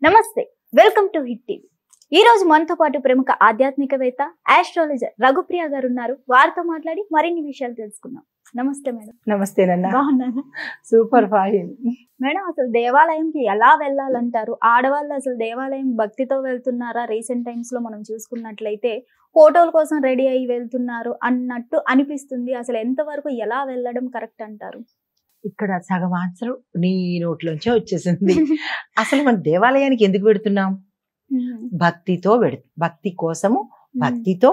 నమస్తే, welcome to hit TV. ఈ రోజు మనతో పాటు ప్రముఖ ఆధ్యాత్మికవేత్త ఆస్ట్రాలజర్ రఘుప్రియ గారు ఉన్నారు. వారితో మాట్లాడి మరిన్ని విషయాలు తెలుసుకుందాం. నమస్తే మేడం. నమస్తే నాన్న. బాగున్నాను. సూపర్ ఫైన్ మేడం, అసలు దేవాలయంకి ఎలా వెళ్ళాలంటారు? ఆడవాళ్ళు అసలు దేవాలయం భక్తితో వెళ్తున్నారా? రీసెంట్ టైమ్స్ లో మనం చూసుకున్నట్లయితే ఫోటోల కోసం రెడీ అయ్యి వెళ్తున్నారు అన్నట్టు అనిపిస్తుంది. అసలు ఎంతవరకు ఎలా వెళ్ళడం కరెక్ట్ అంటారు? ఇక్కడ సగం ఆన్సర్ నీ నోట్లోంచే వచ్చేసింది. అసలు మన దేవాలయానికి ఎందుకు పెడుతున్నాం? భక్తితో భక్తి కోసము, భక్తితో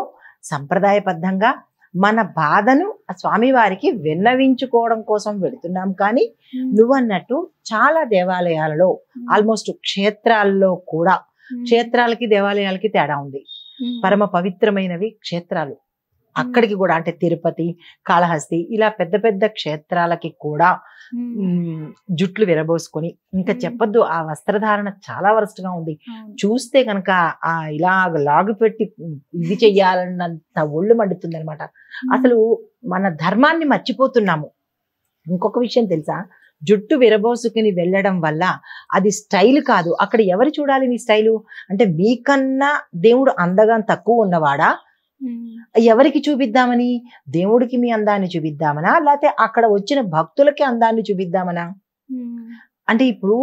సంప్రదాయబద్ధంగా మన బాధను స్వామి వారికి విన్నవించుకోవడం కోసం పెడుతున్నాం. కానీ నువ్వు అన్నట్టు చాలా దేవాలయాలలో ఆల్మోస్ట్ క్షేత్రాల్లో కూడా, క్షేత్రాలకి దేవాలయాలకి తేడా ఉంది. పరమ పవిత్రమైనవి క్షేత్రాలు, అక్కడికి కూడా అంటే తిరుపతి, కాళహస్తి ఇలా పెద్ద పెద్ద క్షేత్రాలకి కూడా జుట్లు విరబోసుకొని, ఇంకా చెప్పొద్దు, ఆ వస్త్రధారణ చాలా వరస్ట్ గా ఉంది. చూస్తే కనుక ఆ ఇలాగ లాగు పెట్టి ఇది చెయ్యాలన్నంత ఒళ్ళు మండుతుంది అనమాట. అసలు మన ధర్మాన్ని మర్చిపోతున్నాము. ఇంకొక విషయం తెలుసా, జుట్టు విరబోసుకుని వెళ్ళడం వల్ల అది స్టైల్ కాదు. అక్కడ ఎవరు చూడాలి మీ స్టైలు? అంటే మీకన్నా దేవుడు అందగా తక్కువ ఉన్నవాడా? ఎవరికి చూపిద్దామని? దేవుడికి మీ అందాన్ని చూపిద్దామనా, లేకపోతే అక్కడ వచ్చిన భక్తులకి అందాన్ని చూపిద్దామనా? అంటే ఇప్పుడు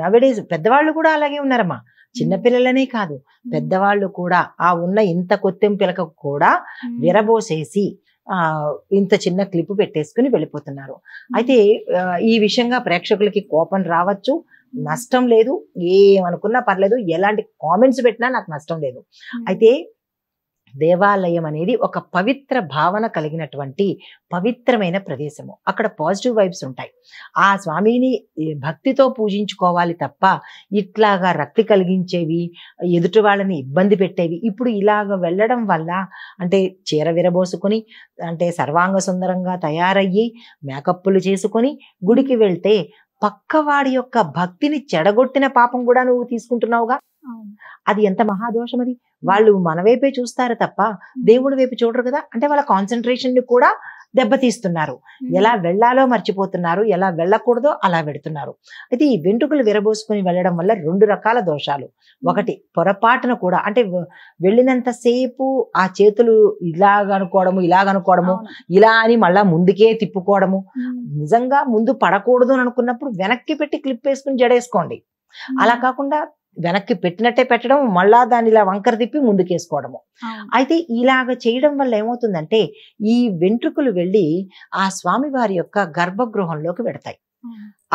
నవడేస్ పెద్దవాళ్ళు కూడా అలాగే ఉన్నారమ్మా. చిన్నపిల్లలనే కాదు, పెద్దవాళ్ళు కూడా ఆ ఉన్న ఇంత కొత్తెం పిలక కూడా విరబోసేసి ఇంత చిన్న క్లిప్ పెట్టేసుకుని వెళ్ళిపోతున్నారు. అయితే ఈ విషయంగా ప్రేక్షకులకి కోపం రావచ్చు, నష్టం లేదు. ఏమనుకున్నా పర్లేదు, ఎలాంటి కామెంట్స్ పెట్టినా నాకు నష్టం లేదు. అయితే దేవాలయం అనేది ఒక పవిత్ర భావన కలిగినటువంటి పవిత్రమైన ప్రదేశము. అక్కడ పాజిటివ్ వైబ్స్ ఉంటాయి. ఆ స్వామిని భక్తితో పూజించుకోవాలి తప్ప ఇట్లాగా రక్తి కలిగించేవి, ఎదుటి వాళ్ళని ఇబ్బంది పెట్టేవి ఇప్పుడు ఇలాగ వెళ్ళడం వల్ల, అంటే చీర విరబోసుకొని, అంటే సర్వాంగ సుందరంగా తయారయ్యి మేకప్పులు చేసుకొని గుడికి వెళ్తే పక్కవాడి యొక్క భక్తిని చెడగొట్టిన పాపం కూడా నువ్వు తీసుకుంటున్నావుగా. అది ఎంత మహాదోషం అది. వాళ్ళు మన వైపే చూస్తారు తప్ప దేవుడి వైపు చూడరు కదా. అంటే వాళ్ళ కాన్సన్ట్రేషన్ ని కూడా దెబ్బతీస్తున్నారు. ఎలా వెళ్ళాలో మర్చిపోతున్నారు, ఎలా వెళ్ళకూడదో అలా వెడుతున్నారు. అయితే ఈ వెంట్రుకలు విరబోసుకుని వెళ్ళడం వల్ల రెండు రకాల దోషాలు. ఒకటి, పొరపాటున కూడా అంటే వెళ్ళినంతసేపు ఆ చేతులు ఇలాగనుకోవడము, ఇలా అని మళ్ళా ముందుకే తిప్పుకోవడము. నిజంగా ముందు పడకూడదు అని అనుకున్నప్పుడు వెనక్కి పెట్టి క్లిప్ వేసుకుని జడేసుకోండి. అలా కాకుండా వెనక్కి పెట్టినట్టే పెట్టడం, మళ్ళా దాన్ని ఇలా వంకర తిప్పి ముందుకేసుకోవడము. అయితే ఇలాగ చేయడం వల్ల ఏమవుతుందంటే ఈ వెంట్రుకలు వెళ్ళి ఆ స్వామి వారి యొక్క గర్భగృహంలోకి వెడతాయి.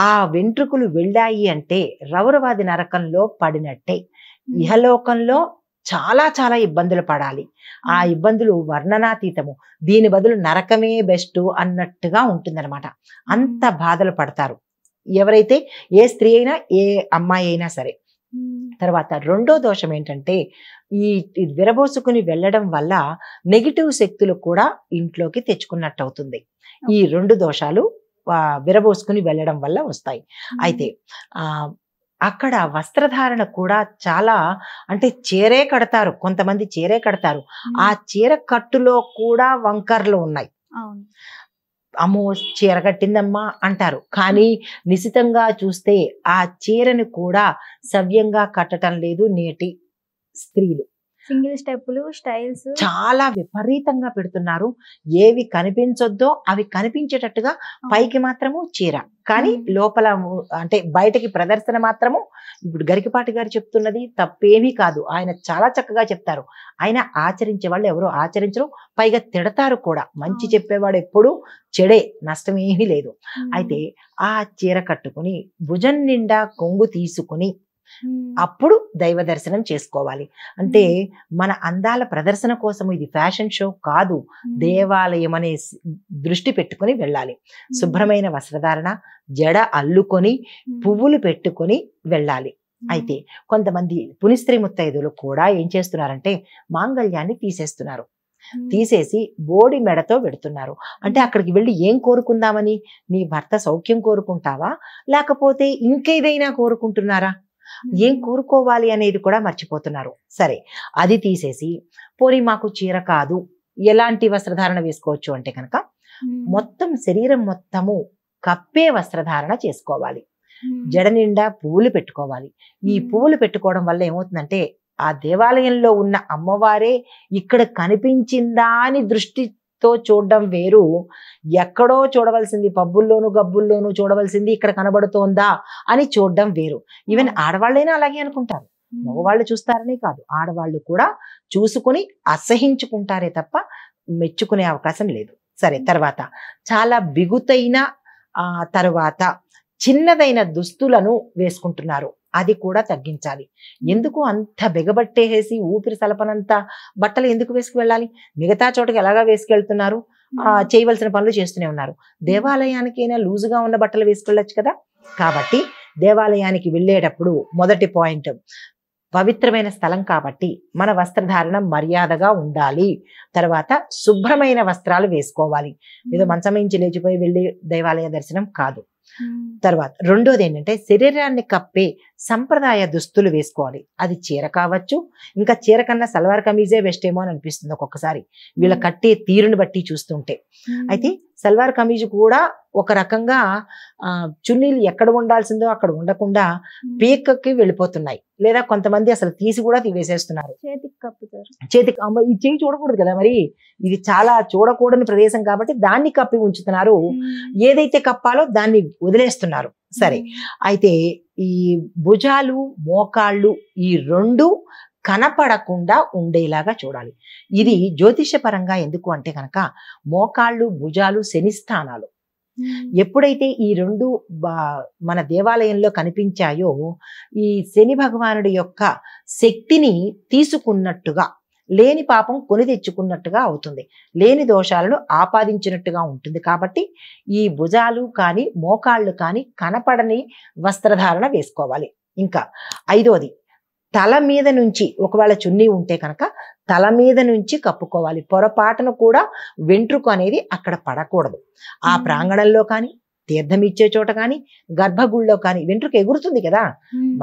ఆ వెంట్రుకలు వెళ్ళాయి అంటే రౌరవాది నరకంలో పడినట్టే. ఇహలోకంలో చాలా చాలా ఇబ్బందులు పడాలి. ఆ ఇబ్బందులు వర్ణనాతీతము. దీని బదులు నరకమే బెస్ట్ అన్నట్టుగా ఉంటుందన్నమాట. అంత బాధలు పడతారు ఎవరైతే, ఏ స్త్రీ అయినా ఏ అమ్మాయి అయినా సరే. తర్వాత రెండో దోషం ఏంటంటే ఈ విరబోసుకుని వెళ్ళడం వల్ల నెగిటివ్ శక్తులు కూడా ఇంట్లోకి తెచ్చుకున్నట్టు అవుతుంది. ఈ రెండు దోషాలు విరబోసుకుని వెళ్ళడం వల్ల వస్తాయి. అయితే అక్కడ వస్త్రధారణ కూడా చాలా, అంటే చీరే కడతారు, కొంతమంది చీరే కడతారు. ఆ చీర కట్టులో కూడా వంకర్లు ఉన్నాయి. అమ్మో చీర కట్టిందమ్మా అంటారు. కానీ నిశితంగా చూస్తే ఆ చీరను కూడా సవ్యంగా కట్టడం లేదు నేటి స్త్రీలు. సింగిల్ స్టెప్పులు, స్టైల్స్ చాలా విపరీతంగా పెడుతున్నారు. ఏవి కనిపించొద్దో అవి కనిపించేటట్టుగా పైకి మాత్రము చీర, కానీ లోపల అంటే బయటకి ప్రదర్శన మాత్రము. ఇప్పుడు గరికపాటి గారు చెప్తున్నది తప్పేమీ కాదు, ఆయన చాలా చక్కగా చెప్తారు. ఆయన ఆచరించే వాళ్ళు ఎవరో ఆచరించరు, పైగా తిడతారు కూడా. మంచి చెప్పేవాడు ఎప్పుడు చెడే, నష్టం ఏమీ లేదు. అయితే ఆ చీర కట్టుకుని భుజం నిండా కొంగు తీసుకుని అప్పుడు దైవ దర్శనం చేసుకోవాలి. అంటే మన అందాల ప్రదర్శన కోసం ఇది ఫ్యాషన్ షో కాదు, దేవాలయం అనే దృష్టి పెట్టుకుని వెళ్ళాలి. శుభ్రమైన వస్త్రధారణ, జడ అల్లుకొని పువ్వులు పెట్టుకొని వెళ్ళాలి. అయితే కొంతమంది పునిస్త్రీ ముత్తైదులు కూడా ఏం చేస్తున్నారంటే మాంగళ్యాన్ని తీసేస్తున్నారు. తీసేసి బోడి మెడతో పెడుతున్నారు. అంటే అక్కడికి వెళ్ళి ఏం కోరుకుందామని? నీ భర్త సౌఖ్యం కోరుకుంటావా, లేకపోతే ఇంకేదైనా కోరుకుంటున్నారా? ఏం కోరుకోవాలి అనేది కూడా మర్చిపోతున్నారు. సరే, అది తీసేసి పోనీ మాకు చీర కాదు, ఎలాంటి వస్త్రధారణ వేసుకోవచ్చు అంటే కనుక మొత్తం శరీరం మొత్తము కప్పే వస్త్రధారణ చేసుకోవాలి. జడ నిండా పువ్వులు పెట్టుకోవాలి. ఈ పువ్వులు పెట్టుకోవడం వల్ల ఏమవుతుందంటే ఆ దేవాలయంలో ఉన్న అమ్మవారే ఇక్కడ కనిపించిందా అని దృష్టితో చూడడం వేరు, ఎక్కడో చూడవలసింది పబ్బుల్లోనూ గబ్బుల్లోనూ చూడవలసింది ఇక్కడ కనబడుతోందా అని చూడడం వేరు. ఈవెన్ ఆడవాళ్ళైనా అలాగే అనుకుంటారు, మగవాళ్ళు చూస్తారనే కాదు, ఆడవాళ్ళు కూడా చూసుకుని అసహించుకుంటారే తప్ప మెచ్చుకునే అవకాశం లేదు. సరే, తర్వాత చాలా బిగుతైన తర్వాత చిన్నదైన దుస్తులను వేసుకుంటున్నారు, అది కూడా తగ్గించాలి. ఎందుకు అంత బిగబట్టేసి ఊపిరి సలపనంత బట్టలు ఎందుకు వేసుకు వెళ్ళాలి? మిగతా చోటకి ఎలాగా వేసుకెళ్తున్నారు, చేయవలసిన పనులు చేస్తూనే ఉన్నారు. దేవాలయానికైనా లూజుగా ఉన్న బట్టలు వేసుకెళ్ళొచ్చు కదా. కాబట్టి దేవాలయానికి వెళ్ళేటప్పుడు మొదటి పాయింట్, పవిత్రమైన స్థలం కాబట్టి మన వస్త్రధారణ మర్యాదగా ఉండాలి. తర్వాత శుభ్రమైన వస్త్రాలు వేసుకోవాలి, ఏదో మంచమించి లేచిపోయి వెళ్ళి దేవాలయ దర్శనం కాదు. తర్వాత రెండోది ఏంటంటే శరీరాన్ని కప్పే సంప్రదాయ దుస్తులు వేసుకోవాలి. అది చీర కావచ్చు, ఇంకా చీర కన్నా సల్వార్ కమీజే బెస్ట్ ఏమో అని అనిపిస్తుంది ఒక్కొక్కసారి వీళ్ళ కట్టే తీరుని బట్టి చూస్తుంటే. అయితే సల్వార్ కమీజ్ కూడా ఒక రకంగా చున్నీలు ఎక్కడ ఉండాల్సిందో అక్కడ ఉండకుండా పీకకి వెళ్ళిపోతున్నాయి, లేదా కొంతమంది అసలు తీసి కూడా వేసేస్తున్నారు, చేతికి. ఈ చేయి చూడకూడదు కదా, మరి ఇది చాలా చూడకూడని ప్రదేశం కాబట్టి దాన్ని కప్పి ఉంచుతున్నారు, ఏదైతే కప్పాలో దాన్ని వదిలేస్తున్నారు. సరే, అయితే ఈ భుజాలు మోకాళ్ళు ఈ రెండు కనపడకుండా ఉండేలాగా చూడాలి. ఇది జ్యోతిషపరంగా ఎందుకు అంటే కనుక మోకాళ్ళు భుజాలు శని స్థానాలు. ఎప్పుడైతే ఈ రెండు మన దేవాలయంలో కనిపించాయో ఈ శని భగవానుడి యొక్క శక్తిని తీసుకున్నట్టుగా, లేని పాపం కొని తెచ్చుకున్నట్టుగా అవుతుంది, లేని దోషాలను ఆపాదించినట్టుగా ఉంటుంది. కాబట్టి ఈ భుజాలు కానీ మోకాళ్ళు కానీ కనపడని వస్త్రధారణ వేసుకోవాలి. ఇంకా ఐదోది, తల మీద నుంచి ఒకవేళ చున్నీ ఉంటే కనుక తల మీద నుంచి కప్పుకోవాలి. పొరపాటును కూడా వెంట్రుక అనేది అక్కడ పడకూడదు. ఆ ప్రాంగణంలో కానీ, తీర్థం ఇచ్చే చోట కానీ, గర్భగుడిలో కానీ వెంట్రుక ఎగురుతుంది కదా,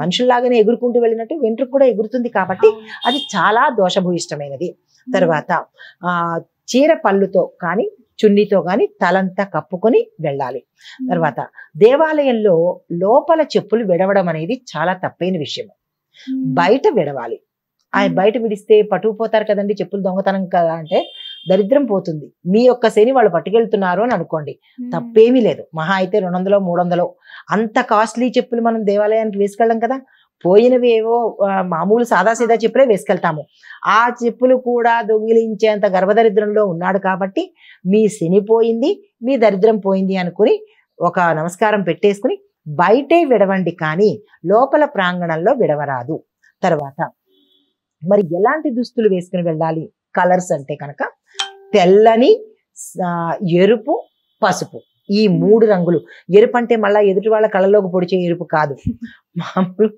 మనుషుల్లాగానే ఎగురుకుంటూ వెళ్ళినట్టు వెంట్రుక కూడా ఎగురుతుంది. కాబట్టి అది చాలా దోషభూయిష్టమైనది. తర్వాత చీర పళ్ళుతో కానీ చున్నీతో కానీ తలంతా కప్పుకొని వెళ్ళాలి. తర్వాత దేవాలయంలో లోపల చెప్పులు విడవడం అనేది చాలా తప్పైన విషయం. బయట విడవాలి. ఆ బయట విడిస్తే పట్టుకుపోతారు కదండి, చెప్పులు దొంగతనం కదా అంటే దరిద్రం పోతుంది. మీ యొక్క శని వాళ్ళు పట్టుకెళ్తున్నారు అని అనుకోండి, తప్పేమీ లేదు. మహా అయితే 200 300 అంత కాస్ట్లీ చెప్పులు మనం దేవాలయానికి వేసుకెళ్ళం కదా, పోయినవి ఏవో మామూలు సాదాసీదా చెప్పులే వేసుకెళ్తాము. ఆ చెప్పులు కూడా దొంగిలించేంత గర్భదరిద్రంలో ఉన్నాడు కాబట్టి మీ శని పోయింది, మీ దరిద్రం పోయింది అనుకుని ఒక నమస్కారం పెట్టేసుకుని బయటే విడవండి, కానీ లోపల ప్రాంగణంలో విడవరాదు. తర్వాత మరి ఎలాంటి దుస్తులు వేసుకుని వెళ్ళాలి? కలర్స్ అంటే కనుక తెల్లని, ఎరుపు, పసుపు, ఈ 3 రంగులు. ఎరుపు అంటే మళ్ళా ఎదుటి వాళ్ళ కళ్ళలోకి పొడిచే ఎరుపు కాదు, మామూలు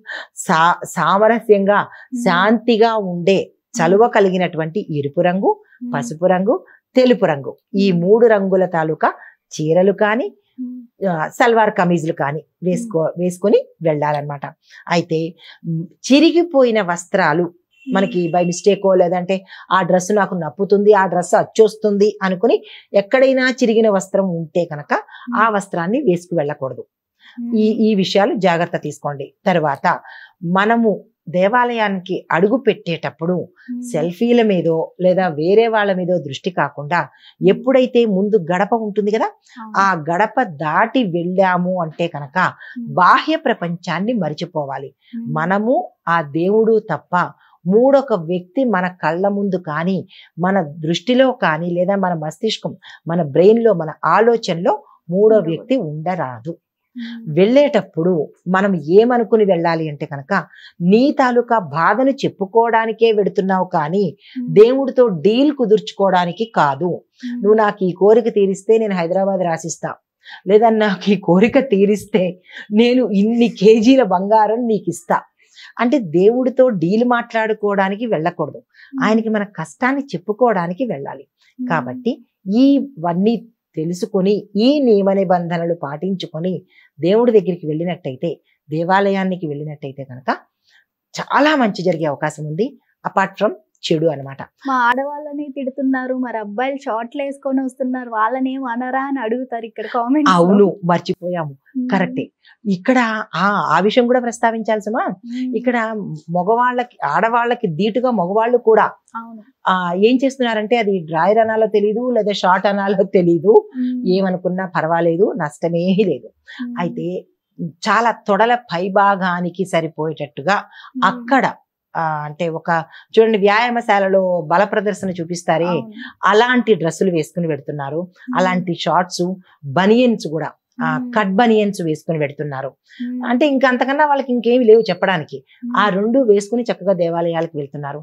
సామరస్యంగా శాంతిగా ఉండే చలువ కలిగినటువంటి ఎరుపు రంగు, పసుపు రంగు, తెలుపు రంగు, ఈ 3 రంగుల తాలూకా చీరలు కానీ సల్వార్ కమీజులు కానీ వేసుకొని వెళ్ళాలన్నమాట. అయితే చిరిగిపోయిన వస్త్రాలు మనకి బై మిస్టేకో లేదంటే ఆ డ్రెస్ నాకు నప్పుతుంది, ఆ డ్రెస్ అచ్చొస్తుంది అనుకుని ఎక్కడైనా చిరిగిన వస్త్రం ఉంటే కనుక ఆ వస్త్రాన్ని వేసుకు వెళ్ళకూడదు. ఈ విషయాలు జాగ్రత్త తీసుకోండి. తర్వాత మనము దేవాలయానికి అడుగు పెట్టేటప్పుడు సెల్ఫీల మీదో లేదా వేరే వాళ్ళ మీదో దృష్టి కాకుండా ఎప్పుడైతే ముందు గడప ఉంటుంది కదా, ఆ గడప దాటి వెళ్ళాము అంటే కనుక బాహ్య ప్రపంచాన్ని మరిచిపోవాలి. మనము ఆ దేవుడు తప్ప మూడొక వ్యక్తి మన కళ్ళ ముందు కానీ, మన దృష్టిలో కానీ, లేదా మన మస్తిష్కం, మన బ్రెయిన్ లో, మన ఆలోచనలో మూడో వ్యక్తి ఉండరాదు. వెళ్ళేటప్పుడు మనం ఏమనుకుని వెళ్ళాలి అంటే కనుక నీ తాలూకా బాధను చెప్పుకోవడానికే వెడుతున్నావు, కానీ దేవుడితో డీల్ కుదుర్చుకోవడానికి కాదు. నువ్వు నాకు ఈ కోరిక తీరిస్తే నేను హైదరాబాద్ రాసిస్తా, లేదా నాకు ఈ కోరిక తీరిస్తే నేను ఇన్ని కేజీల బంగారం నీకు ఇస్తా అంటే దేవుడితో డీల్ మాట్లాడుకోవడానికి వెళ్ళకూడదు, ఆయనకి మన కష్టాన్ని చెప్పుకోవడానికి వెళ్ళాలి. కాబట్టి ఇవన్నీ తెలుసుకొని ఈ నియమ నిబంధనలు పాటించుకొని దేవుడి దగ్గరికి వెళ్ళినట్టయితే, దేవాలయానికి వెళ్ళినట్టయితే కనుక చాలా మంచి జరిగే అవకాశం ఉంది. అపార్ట్ ఫ్రమ్ చెడు అన్నమాట. మా ఆడవాళ్ళని తిడుతున్నారు, మరి అబ్బాయిలు షార్ట్లు వేసుకొని వస్తున్నారు, వాళ్ళని ఏం అనరా అని అడుగుతారు ఇక్కడ కామెంట్స్. అవును, మర్చిపోయాము, కరెక్టే. ఇక్కడ ఆ విషయం కూడా ప్రస్తావించాల్సమా. ఇక్కడ మగవాళ్ళకి ఆడవాళ్ళకి ధీటుగా మగవాళ్ళు కూడా అవును. ఏం చేస్తున్నారంటే అది డ్రాయర్ అనాలో తెలీదు, లేదా షార్ట్ అనాలో తెలీదు, ఏమనుకున్నా పర్వాలేదు, నష్టమే లేదు. అయితే చాలా తొడల పైభాగానికి సరిపోయేటట్టుగా అక్కడ అంటే ఒక చూడండి వ్యాయామశాలలో బల ప్రదర్శన చూపిస్తారే, అలాంటి డ్రెస్సులు వేసుకుని పెడుతున్నారు. అలాంటి షార్ట్స్, బనియన్స్ కూడా కట్ బనియన్స్ వేసుకుని పెడుతున్నారు. అంటే ఇంకా అంతకన్నా వాళ్ళకి ఇంకేమి లేవు చెప్పడానికి. ఆ రెండు వేసుకుని చక్కగా దేవాలయాలకు వెళ్తున్నారు.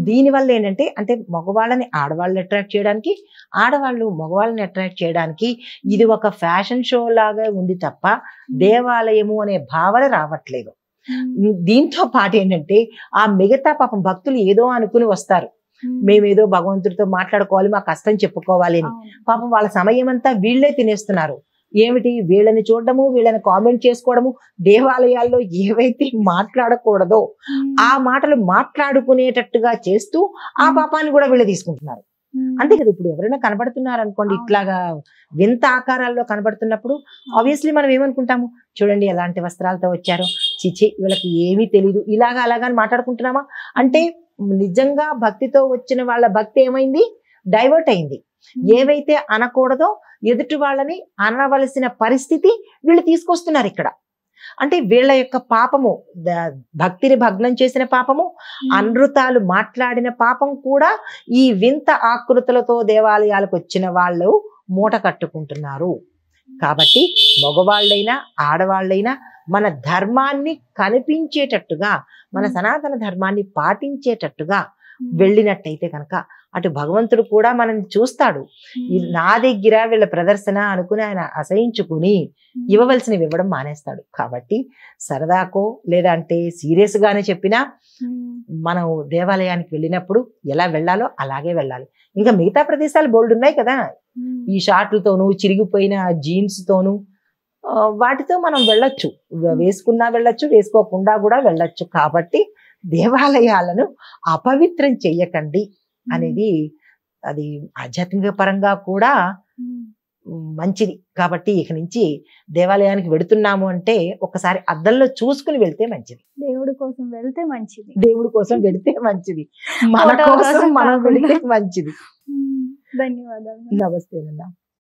దీనివల్ల ఏంటంటే అంటే మగవాళ్ళని ఆడవాళ్ళని అట్రాక్ట్ చేయడానికి, ఆడవాళ్ళు మగవాళ్ళని అట్రాక్ట్ చేయడానికి ఇది ఒక ఫ్యాషన్ షో లాగా ఉంది తప్ప దేవాలయము అనే భావన రావట్లేదు. దీంతో పాటు ఏంటంటే ఆ మిగతా పాపం భక్తులు ఏదో అనుకుని వస్తారు, మేమేదో భగవంతుడితో మాట్లాడుకోవాలి, మా కష్టం చెప్పుకోవాలి అని. పాపం వాళ్ళ సమయం అంతా వీళ్ళే తినేస్తున్నారు. ఏమిటి, వీళ్ళని చూడడము, వీళ్ళని కామెంట్ చేసుకోవడము, దేవాలయాల్లో ఏవైతే మాట్లాడకూడదో ఆ మాటలు మాట్లాడుకునేటట్టుగా చేస్తూ ఆ పాపాన్ని కూడా వీళ్ళు తీసుకుంటున్నారు. అంతే కదా. ఇప్పుడు ఎవరైనా కనబడుతున్నారు అనుకోండి, ఇట్లాగా వింత ఆకారాల్లో కనబడుతున్నప్పుడు ఆబ్వియస్లీ మనం ఏమనుకుంటాము, చూడండి ఎలాంటి వస్త్రాలతో వచ్చారో, చిచి వీళ్ళకి ఏమీ తెలీదు, ఇలాగా అలాగా మాట్లాడుకుంటున్నామా అంటే నిజంగా భక్తితో వచ్చిన వాళ్ళ భక్తి ఏమైంది, డైవర్ట్ అయింది. ఏవైతే అనకూడదో ఎదుటి వాళ్ళని అనవలసిన పరిస్థితి వీళ్ళు తీసుకొస్తున్నారు ఇక్కడ. అంటే వీళ్ళ యొక్క పాపము, భక్తిని భగ్నం చేసిన పాపము, అనృతాలు మాట్లాడిన పాపం కూడా ఈ వింత ఆకృతులతో దేవాలయాలకు వచ్చిన వాళ్ళు మూట కట్టుకుంటున్నారు. కాబట్టి మగవాళ్ళైనా ఆడవాళ్ళైనా మన ధర్మాన్ని కనిపించేటట్టుగా, మన సనాతన ధర్మాన్ని పాటించేటట్టుగా వెళ్ళినట్టయితే కనుక అటు భగవంతుడు కూడా మనం చూస్తాడు. నా దగ్గర వీళ్ళ ప్రదర్శన అనుకుని ఆయన అసహించుకుని ఇవ్వవలసినవి ఇవ్వడం మానేస్తాడు. కాబట్టి సరదాకో లేదా అంటే సీరియస్ గానే చెప్పినా మనం దేవాలయానికి వెళ్ళినప్పుడు ఎలా వెళ్ళాలో అలాగే వెళ్ళాలి. ఇంకా మిగతా ప్రదేశాలు బోల్డ్ ఉన్నాయి కదా, ఈ షార్ట్లతోనూ చిరిగిపోయిన జీన్స్ తోనూ వాటితో మనం వెళ్ళొచ్చు, వేసుకున్నా వెళ్ళొచ్చు, వేసుకోకుండా కూడా వెళ్ళొచ్చు. కాబట్టి దేవాలయాలను అపవిత్రం చెయ్యకండి అనేది అది ఆధ్యాత్మిక పరంగా కూడా మంచిది. కాబట్టి ఇక నుంచి దేవాలయానికి వెడుతున్నాము అంటే ఒకసారి అద్దంలో చూసుకుని వెళ్తే మంచిది. దేవుడి కోసం వెళ్తే మంచిది, దేవుడి కోసం వెళితే మంచిది, మన కోసం మనం వెళితే మంచిది. ధన్యవాదాలు. నమస్తే అన్న.